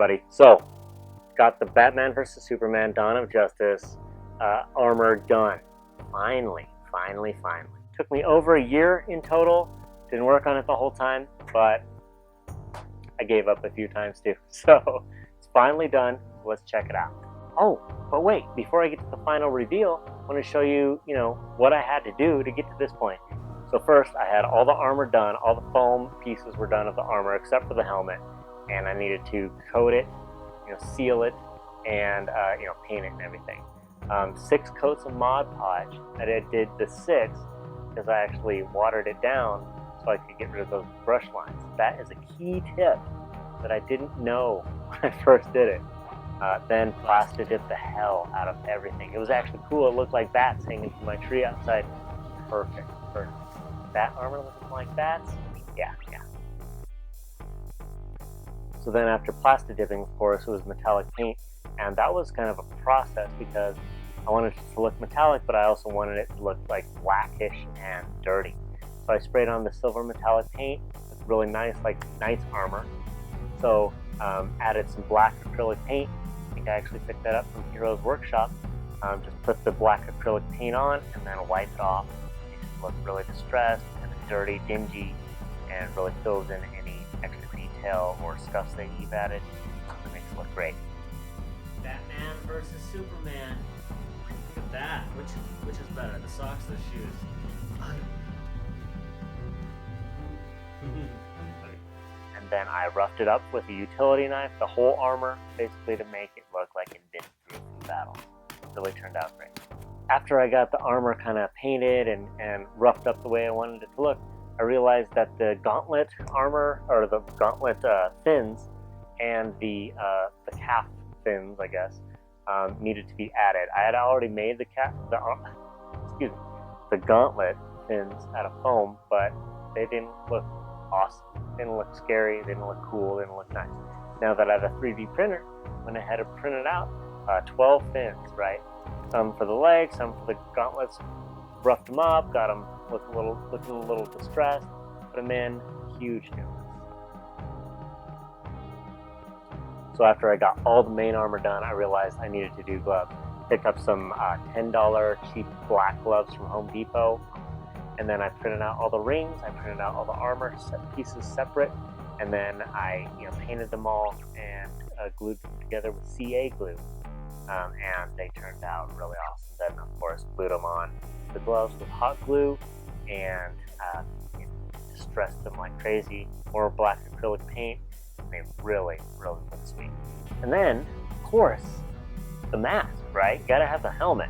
everybody. So, got the Batman vs. Superman Dawn of Justice armor done. Finally. Took me over a year in total. Didn't work on it the whole time, but I gave up a few times too. So, it's finally done. Let's check it out. Oh, but wait, before I get to the final reveal, I want to show you, what I had to do to get to this point. So first, I had all the armor done, all the foam pieces were done of the armor except for the helmet, and I needed to coat it, seal it, and paint it and everything. 6 coats of Mod Podge. I did the 6 because I actually watered it down so I could get rid of those brush lines. That is a key tip that I didn't know when I first did it. Then plastic dipped the hell out of everything. It was actually cool. It looked like bats hanging from my tree outside. Perfect. Bat armor looking like bats? Yeah. So then after plastic dipping, of course, it was metallic paint. And that was kind of a process because I wanted it to look metallic, but I also wanted it to look like blackish and dirty. So I sprayed on the silver metallic paint. It's really nice, like knight's armor. So added some black acrylic paint. I think I actually picked that up from Heroes Workshop. Just put the black acrylic paint on and then wipe it off. Makes it look really distressed and dirty, dingy, and really fills in any extra detail or scuffs that you've added. It makes it look great. Batman versus Superman. Look at that. Which is better, the socks or the shoes? And then I roughed it up with a utility knife, the whole armor, basically to make it look like it'd been through some battle. It really turned out great. After I got the armor kind of painted and roughed up the way I wanted it to look, I realized that the gauntlet armor, or the gauntlet fins, and the calf fins, I guess, needed to be added. I had already made the gauntlet fins out of foam, but they didn't look awesome. They didn't look scary, they didn't look cool, they didn't look nice. Now that I had a 3D printer, when I had it printed out, 12 fins, right? Some for the legs, some for the gauntlets, roughed them up, got them looking a little distressed, put them in, huge difference. So after I got all the main armor done, I realized I needed to do gloves. Picked up some $10 cheap black gloves from Home Depot, and then I printed out all the rings, I printed out all the armor pieces separate, and then I painted them all and glued them together with CA glue, and they turned out really awesome. Then of course glued them on the gloves with hot glue and distressed them like crazy. More black acrylic paint, and they really look sweet. And then of course the mask, right? Gotta have the helmet.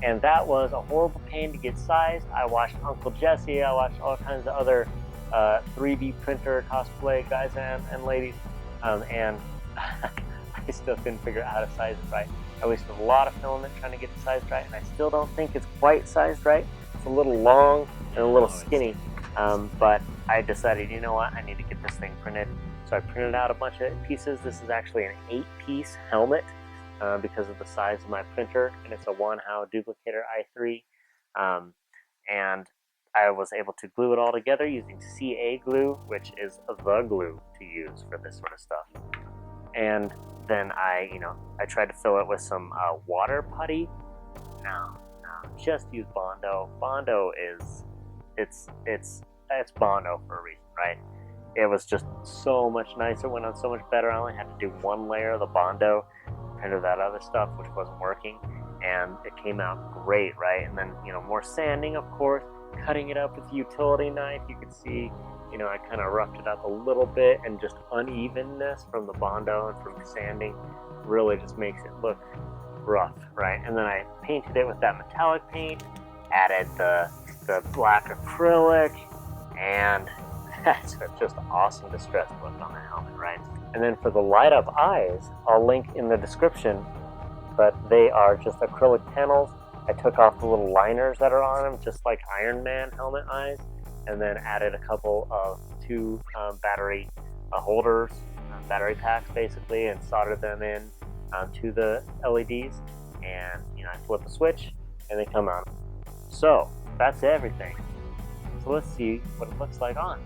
And that was a horrible pain to get sized. I watched Uncle Jesse, I watched all kinds of other 3D printer cosplay guys and ladies, and I still couldn't figure out how to size it right. I wasted a lot of filament trying to get it sized right, and I still don't think it's quite sized right. It's a little long and a little skinny, but I decided, you know what, I need to get this thing printed. So I printed out a bunch of pieces. This is actually an 8-piece helmet. Because of the size of my printer, and it's a Wanhao Duplicator i3, and I was able to glue it all together using CA glue, which is the glue to use for this sort of stuff. And then I tried to fill it with some water putty. No, just use Bondo. Bondo it's Bondo for a reason, right? It was just so much nicer, went on so much better. I only had to do one layer of the Bondo, of that other stuff which wasn't working, and it came out great, right? And then more sanding, of course, cutting it up with a utility knife. You could see I kind of roughed it up a little bit, and just unevenness from the Bondo and from sanding really just makes it look rough, right? And then I painted it with that metallic paint, added the black acrylic, and that's just awesome distress look on the helmet, right? And then for the light up eyes, I'll link in the description, but they are just acrylic panels. I took off the little liners that are on them, just like Iron Man helmet eyes, and then added a couple of 2 battery holders, battery packs basically, and soldered them in to the LEDs. And I flip a switch and they come on. So that's everything. So let's see what it looks like on.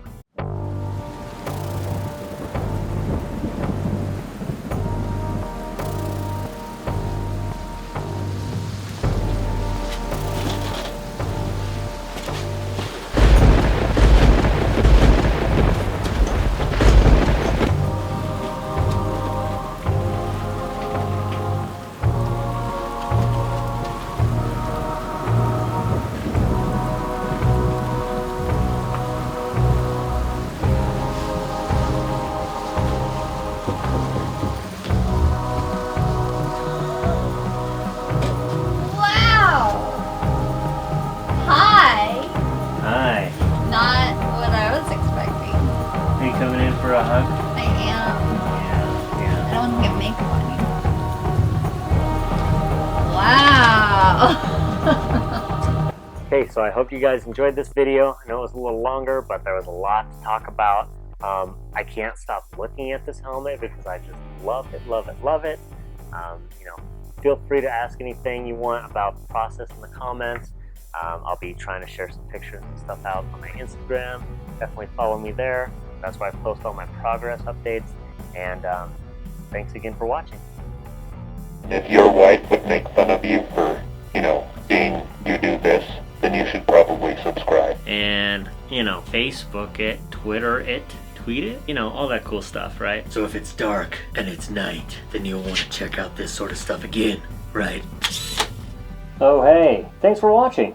Okay, so I hope you guys enjoyed this video. I know it was a little longer, but there was a lot to talk about. I can't stop looking at this helmet because I just love it, love it, love it. You know, feel free to ask anything you want about the process in the comments. I'll be trying to share some pictures and stuff out on my Instagram. Definitely follow me there. That's where I post all my progress updates. And thanks again for watching. If your wife would make fun of you for, seeing you do this, then you should probably subscribe. And, Facebook it, Twitter it, tweet it, all that cool stuff, right? So if it's dark and it's night, then you'll want to check out this sort of stuff again, right? Oh, hey, thanks for watching.